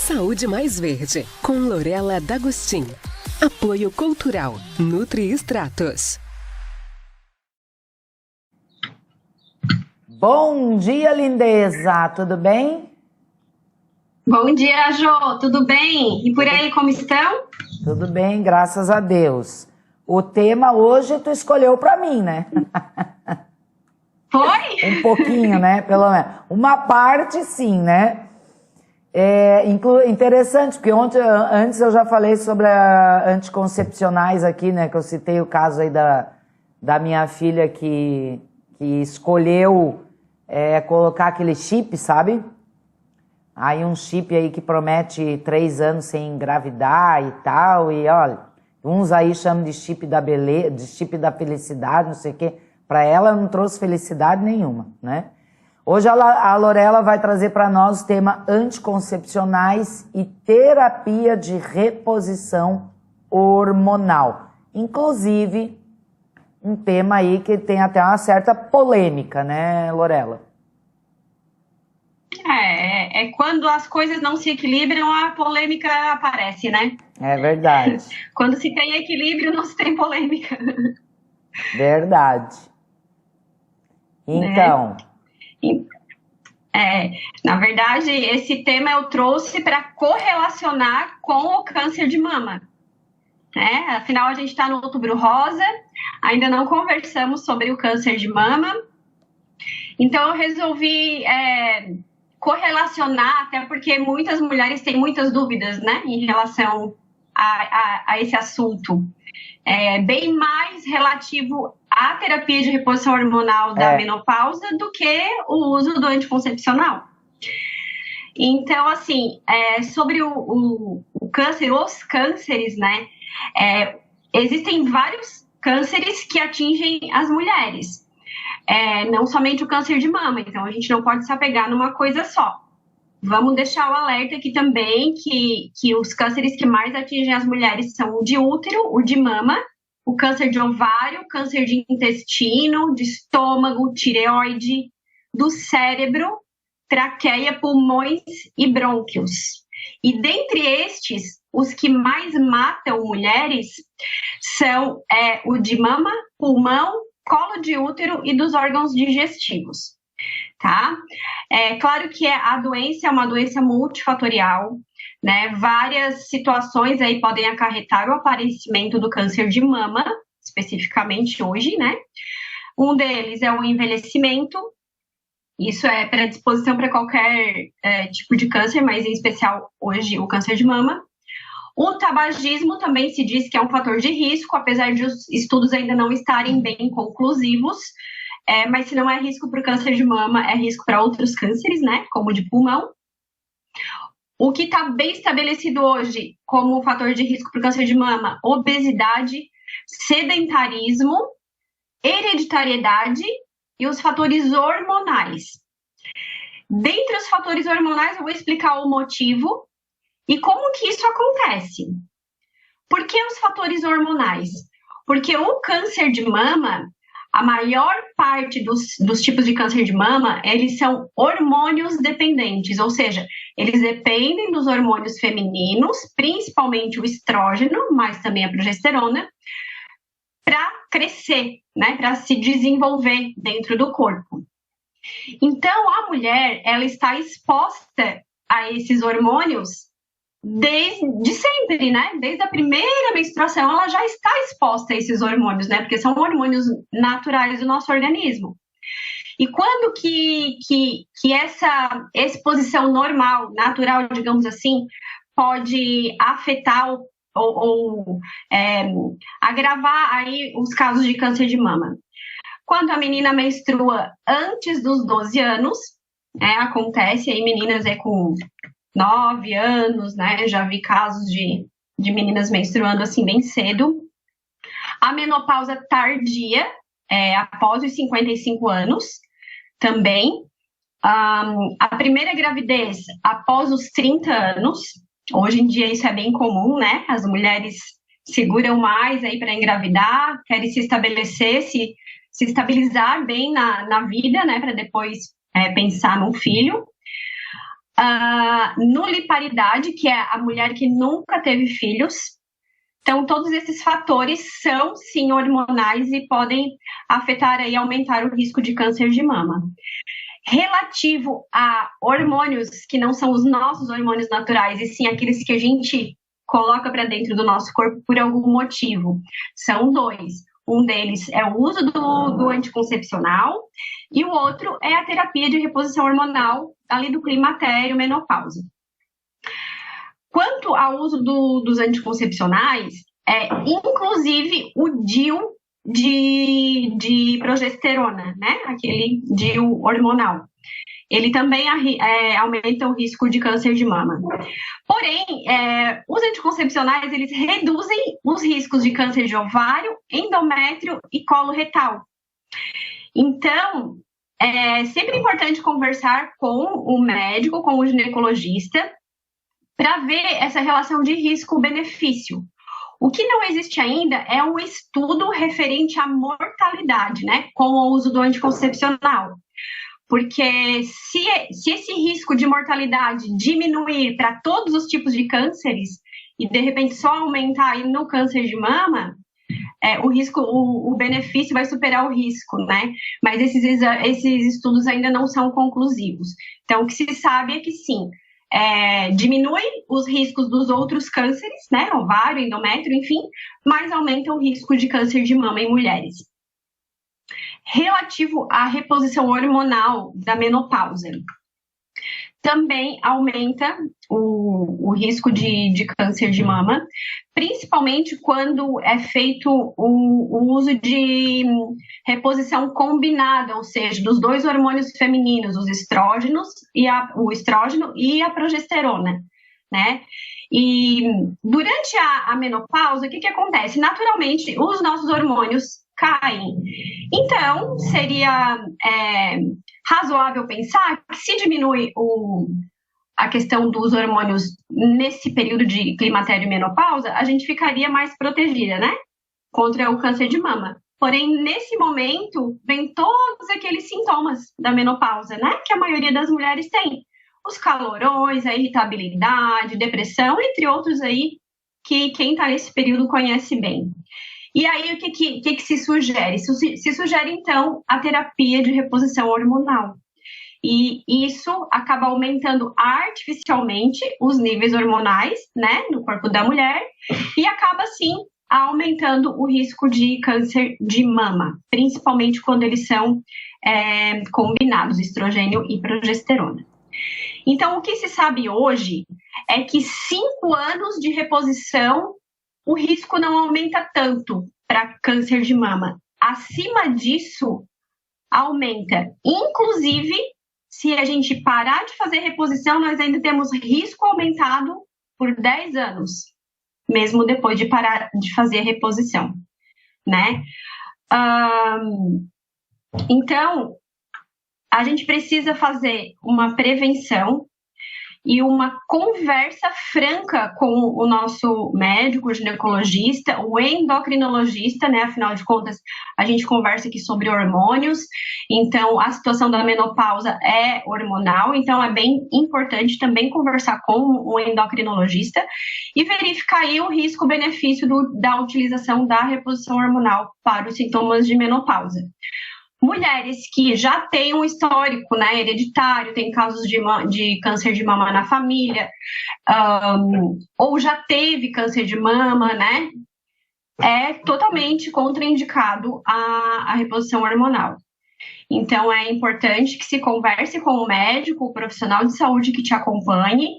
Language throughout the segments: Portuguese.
Saúde Mais Verde, com Lorela D'Agostin. Apoio Cultural, NutriEstratos. Bom dia, lindeza! Tudo bem? Bom dia, Jô! Tudo bem? E por aí, como estão? Tudo bem, graças a Deus. O tema hoje tu escolheu para mim, né? Foi? Um pouquinho, né? Pelo menos. Uma parte, sim, né? Interessante, porque antes eu já falei sobre anticoncepcionais aqui, né? Que eu citei o caso aí da minha filha que escolheu colocar aquele chip, sabe? Aí um chip aí que promete 3 anos sem engravidar e tal, e olha, uns aí chamam de chip da beleza, de chip da felicidade, não sei o quê. Para ela não trouxe felicidade nenhuma, né? Hoje a Lorela vai trazer para nós o tema anticoncepcionais e terapia de reposição hormonal. Inclusive, um tema aí que tem até uma certa polêmica, né, Lorela? É quando as coisas não se equilibram, a polêmica aparece, né? É verdade. Quando se tem equilíbrio, não se tem polêmica. Verdade. Então... Na verdade, esse tema eu trouxe para correlacionar com o câncer de mama. Né? Afinal, a gente está no Outubro Rosa, ainda não conversamos sobre o câncer de mama. Então, eu resolvi correlacionar, até porque muitas mulheres têm muitas dúvidas, né, em relação a esse assunto. Bem mais relativo à terapia de reposição hormonal da menopausa do que o uso do anticoncepcional. Então, assim, sobre o câncer, os cânceres, né, existem vários cânceres que atingem as mulheres, não somente o câncer de mama, então a gente não pode se apegar numa coisa só. Vamos deixar o alerta aqui também que os cânceres que mais atingem as mulheres são o de útero, o de mama, o câncer de ovário, câncer de intestino, de estômago, tireoide, do cérebro, traqueia, pulmões e brônquios. E dentre estes, os que mais matam mulheres são o de mama, pulmão, colo de útero e dos órgãos digestivos. Tá? Claro que a doença é uma doença multifatorial, né? Várias situações aí podem acarretar o aparecimento do câncer de mama, especificamente hoje, né? Um deles é o envelhecimento, isso é predisposição para qualquer tipo de câncer, mas em especial hoje o câncer de mama. O tabagismo também se diz que é um fator de risco, apesar de os estudos ainda não estarem bem conclusivos. Mas se não é risco para o câncer de mama, é risco para outros cânceres, né? Como o de pulmão. O que está bem estabelecido hoje como fator de risco para o câncer de mama: obesidade, sedentarismo, hereditariedade e os fatores hormonais. Dentre os fatores hormonais, eu vou explicar o motivo e como que isso acontece. Por que os fatores hormonais? Porque o câncer de mama, a maior parte dos tipos de câncer de mama, eles são hormônios dependentes, ou seja, eles dependem dos hormônios femininos, principalmente o estrógeno, mas também a progesterona, para crescer, né, para se desenvolver dentro do corpo. Então, a mulher, ela está exposta a esses hormônios desde sempre, né? Desde a primeira menstruação, ela já está exposta a esses hormônios, né? Porque são hormônios naturais do nosso organismo. E quando que essa exposição normal, natural, digamos assim, pode afetar ou agravar aí os casos de câncer de mama? Quando a menina menstrua antes dos 12 anos, acontece aí meninas com 9 anos, né? Já vi casos de meninas menstruando assim bem cedo. A menopausa tardia, após os 55 anos, também. A primeira gravidez após os 30 anos. Hoje em dia isso é bem comum, né? As mulheres seguram mais aí para engravidar, querem se estabelecer, se estabilizar bem na vida, né? Para depois pensar num filho. Nuliparidade, que é a mulher que nunca teve filhos. Então, todos esses fatores são, sim, hormonais e podem afetar e aumentar o risco de câncer de mama. Relativo a hormônios que não são os nossos hormônios naturais, e sim aqueles que a gente coloca para dentro do nosso corpo por algum motivo, são 2. Um deles é o uso do anticoncepcional e o outro é a terapia de reposição hormonal ali do climatério, menopausa. Quanto ao uso dos anticoncepcionais, inclusive o DIU de progesterona, né? Aquele DIU hormonal. Ele também aumenta o risco de câncer de mama. Porém, os anticoncepcionais, eles reduzem os riscos de câncer de ovário, endométrio e colo retal. Então, é sempre importante conversar com o médico, com o ginecologista, para ver essa relação de risco-benefício. O que não existe ainda é um estudo referente à mortalidade, né, com o uso do anticoncepcional. Porque se esse risco de mortalidade diminuir para todos os tipos de cânceres e, de repente, só aumentar aí no câncer de mama, o benefício vai superar o risco, né? Mas esses estudos ainda não são conclusivos. Então, o que se sabe é que, sim, diminui os riscos dos outros cânceres, né? Ovário, endométrio, enfim, mas aumenta o risco de câncer de mama em mulheres. Relativo à reposição hormonal da menopausa, também aumenta o risco de câncer de mama, principalmente quando é feito o uso de reposição combinada, ou seja, dos 2 hormônios femininos, o estrógeno e a progesterona, né? E durante a menopausa, o que acontece? Naturalmente, os nossos hormônios caem. Então, seria razoável pensar que se diminui a questão dos hormônios nesse período de climatério e menopausa, a gente ficaria mais protegida, né? Contra o câncer de mama. Porém, nesse momento, vem todos aqueles sintomas da menopausa, né? Que a maioria das mulheres tem. Os calorões, a irritabilidade, depressão, entre outros aí, que quem está nesse período conhece bem. E aí, o que se sugere? Se sugere, então, a terapia de reposição hormonal. E isso acaba aumentando artificialmente os níveis hormonais, né, no corpo da mulher, e acaba, sim, aumentando o risco de câncer de mama, principalmente quando eles são combinados, estrogênio e progesterona. Então, o que se sabe hoje é que 5 anos de reposição o risco não aumenta tanto para câncer de mama. Acima disso, aumenta. Inclusive, se a gente parar de fazer reposição, nós ainda temos risco aumentado por 10 anos, mesmo depois de parar de fazer reposição, né? Então, a gente precisa fazer uma prevenção e uma conversa franca com o nosso médico, o ginecologista, o endocrinologista, né? Afinal de contas, a gente conversa aqui sobre hormônios, então a situação da menopausa é hormonal, então é bem importante também conversar com o endocrinologista e verificar aí o risco-benefício da utilização da reposição hormonal para os sintomas de menopausa. Mulheres que já têm um histórico, né, hereditário, tem casos de câncer de mama na família, ou já teve câncer de mama, né, é totalmente contraindicado a reposição hormonal. Então, é importante que se converse com o médico, o profissional de saúde que te acompanhe,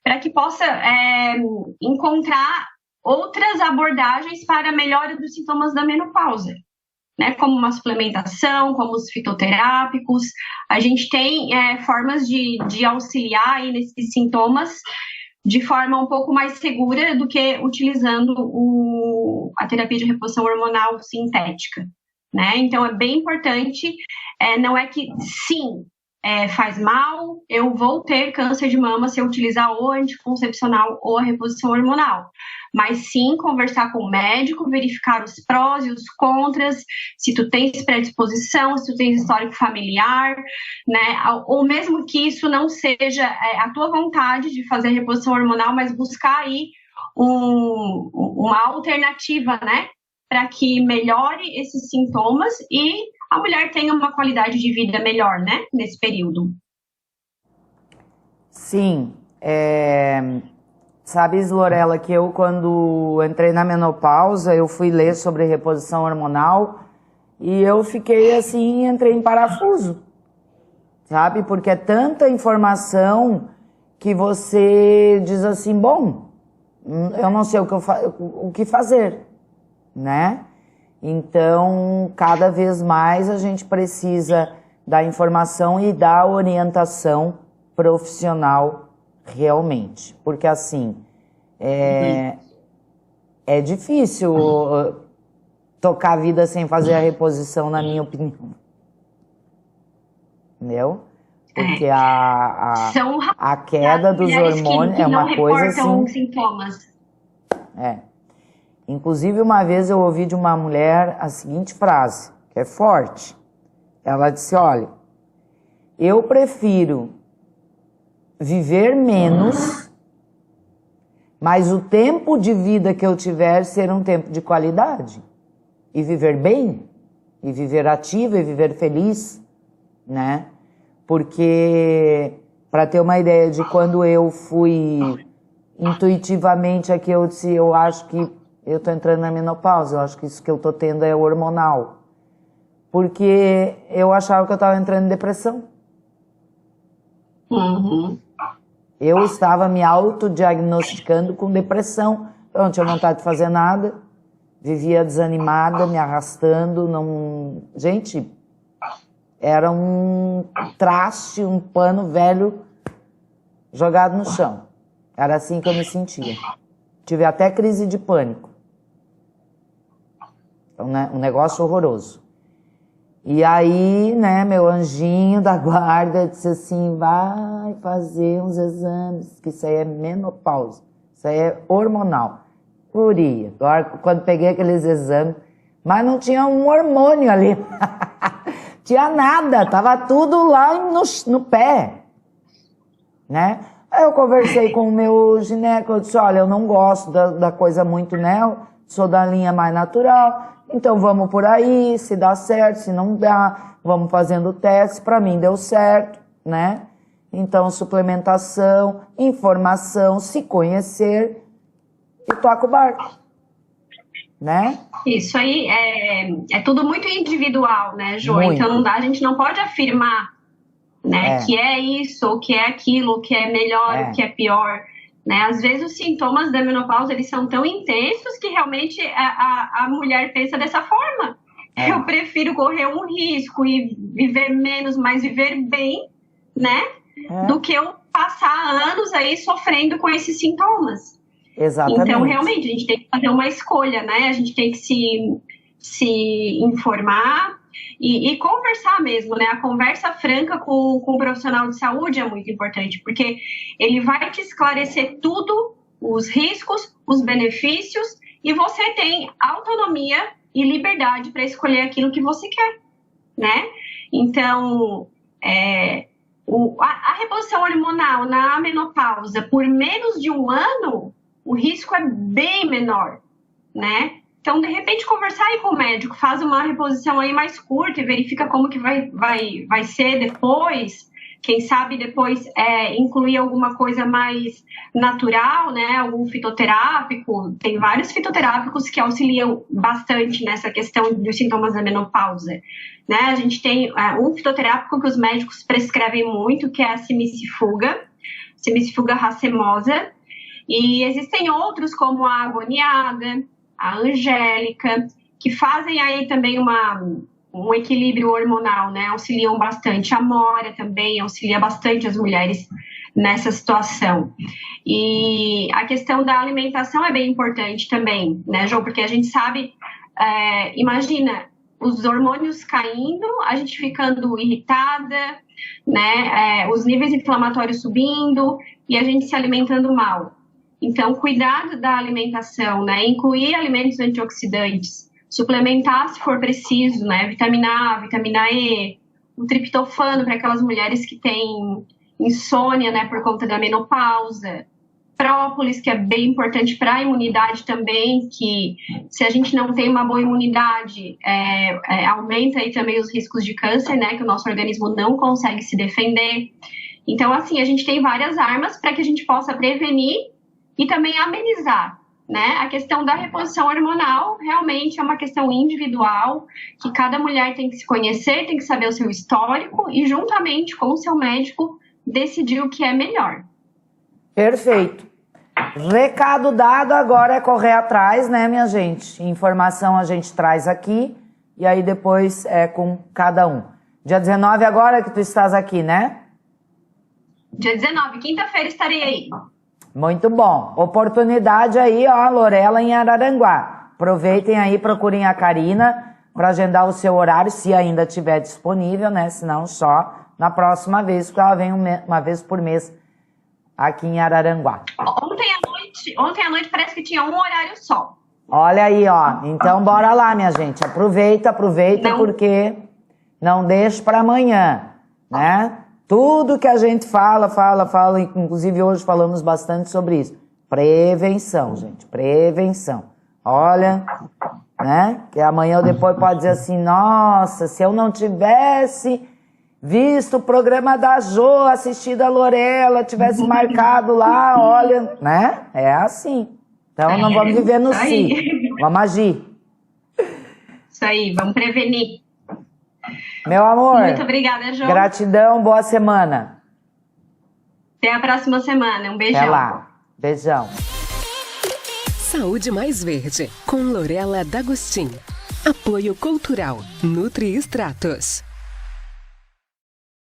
para que possa encontrar outras abordagens para a melhora dos sintomas da menopausa, né, como uma suplementação, como os fitoterápicos. A gente tem formas de auxiliar aí nesses sintomas de forma um pouco mais segura do que utilizando a terapia de reposição hormonal sintética, né? Então, é bem importante, não é que, sim, faz mal, eu vou ter câncer de mama se eu utilizar o anticoncepcional ou a reposição hormonal. mas sim conversar com o médico, verificar os prós e os contras, se tu tens predisposição, se tu tens histórico familiar, né? Ou mesmo que isso não seja a tua vontade de fazer reposição hormonal, mas buscar aí uma alternativa, né? Para que melhore esses sintomas e a mulher tenha uma qualidade de vida melhor, né? Nesse período. Sim, sabes, Lorela, que eu quando entrei na menopausa, eu fui ler sobre reposição hormonal e eu fiquei assim, entrei em parafuso, sabe? Porque é tanta informação que você diz assim, bom, eu não sei o que fazer, né? Então, cada vez mais a gente precisa da informação e da orientação profissional realmente. Porque assim, é difícil tocar a vida sem fazer a reposição, na minha opinião. Entendeu? Porque a queda dos hormônios é uma coisa assim... sintomas. Inclusive, uma vez eu ouvi de uma mulher a seguinte frase, que é forte. Ela disse, olha, eu prefiro viver menos, mas o tempo de vida que eu tiver ser um tempo de qualidade. E viver bem, e viver ativa, e viver feliz, né? Porque, para ter uma ideia de quando eu fui intuitivamente aqui, eu disse, eu acho que eu tô entrando na menopausa, eu acho que isso que eu tô tendo é hormonal. Porque eu achava que eu tava entrando em depressão. Uhum. Eu estava me autodiagnosticando com depressão. Eu não tinha vontade de fazer nada. Vivia desanimada, me arrastando. Não... Gente, era um traste, um pano velho jogado no chão. Era assim que eu me sentia. Tive até crise de pânico. Então, né, um negócio horroroso. E aí, né, meu anjinho da guarda disse assim, vai fazer uns exames, que isso aí é menopausa, isso aí é hormonal. Curia. Agora, quando peguei aqueles exames, mas não tinha um hormônio ali. Tinha nada, tava tudo lá no pé, né? Aí eu conversei com o meu gineco, eu disse, olha, eu não gosto da coisa muito, né? Sou da linha mais natural, então vamos por aí, se dá certo, se não dá, vamos fazendo teste. Para mim deu certo, né? Então, suplementação, informação, se conhecer e toca o barco, né? Isso aí é tudo muito individual, né, Jô? Muito. Então a gente não pode afirmar, né, que é isso, ou que é aquilo, ou que é melhor, ou que é pior. Né? Às vezes os sintomas da menopausa eles são tão intensos que realmente a mulher pensa dessa forma. Eu prefiro correr um risco e viver menos, mas viver bem, né? Do que eu passar anos aí sofrendo com esses sintomas. Exatamente. Então, realmente, a gente tem que fazer uma escolha, né? A gente tem que se informar e conversar mesmo, né? A conversa franca com o profissional de saúde é muito importante, porque ele vai te esclarecer tudo, os riscos, os benefícios, e você tem autonomia e liberdade para escolher aquilo que você quer, né? Então, a reposição hormonal na menopausa, por menos de um ano, o risco é bem menor, né? Então, de repente, conversar aí com o médico, faz uma reposição aí mais curta e verifica como que vai ser depois. Quem sabe depois incluir alguma coisa mais natural, né? Algum fitoterápico. Tem vários fitoterápicos que auxiliam bastante nessa questão dos sintomas da menopausa, né? A gente tem um fitoterápico que os médicos prescrevem muito, que é a Cimicifuga racemosa. E existem outros como a agoniada, a angélica, que fazem aí também um equilíbrio hormonal, né? Auxiliam bastante. A Mora também auxilia bastante as mulheres nessa situação. E a questão da alimentação é bem importante também, né, Jô? Porque a gente sabe, imagina, os hormônios caindo, a gente ficando irritada, né? Os níveis inflamatórios subindo e a gente se alimentando mal. Então, cuidado da alimentação, né? Incluir alimentos antioxidantes, suplementar se for preciso, né? Vitamina A, vitamina E, o triptofano para aquelas mulheres que têm insônia, né? Por conta da menopausa. Própolis, que é bem importante para a imunidade também, que se a gente não tem uma boa imunidade, aumenta aí também os riscos de câncer, né? Que o nosso organismo não consegue se defender. Então, assim, a gente tem várias armas para que a gente possa prevenir e também amenizar, né? A questão da reposição hormonal realmente é uma questão individual, que cada mulher tem que se conhecer, tem que saber o seu histórico e, juntamente com o seu médico, decidir o que é melhor. Perfeito. Recado dado, agora é correr atrás, né, minha gente? Informação a gente traz aqui e aí depois é com cada um. Dia 19 agora que tu estás aqui, né? Dia 19, quinta-feira estarei aí. Muito bom. Oportunidade aí, ó, Lorela em Araranguá. Aproveitem aí, procurem a Karina para agendar o seu horário, se ainda estiver disponível, né? Senão só na próxima vez, porque ela vem uma vez por mês aqui em Araranguá. Ontem à noite parece que tinha um horário só. Olha aí, ó. Então bora lá, minha gente. Aproveita, não. Porque não deixe para amanhã, né? Tudo que a gente fala, inclusive hoje falamos bastante sobre isso. Prevenção, gente, prevenção. Olha, né? Que amanhã ou depois pode dizer assim, nossa, se eu não tivesse visto o programa da Jo, assistido a Lorela, tivesse marcado lá, olha, né? É assim. Então não vamos viver no si, vamos agir. Isso aí, vamos prevenir. Meu amor, muito obrigada, Jo. Gratidão, boa semana. Até a próxima semana, um beijão. Até lá, beijão. Saúde Mais Verde, com Lorela D'Agostin. Apoio Cultural, Nutri Extratos.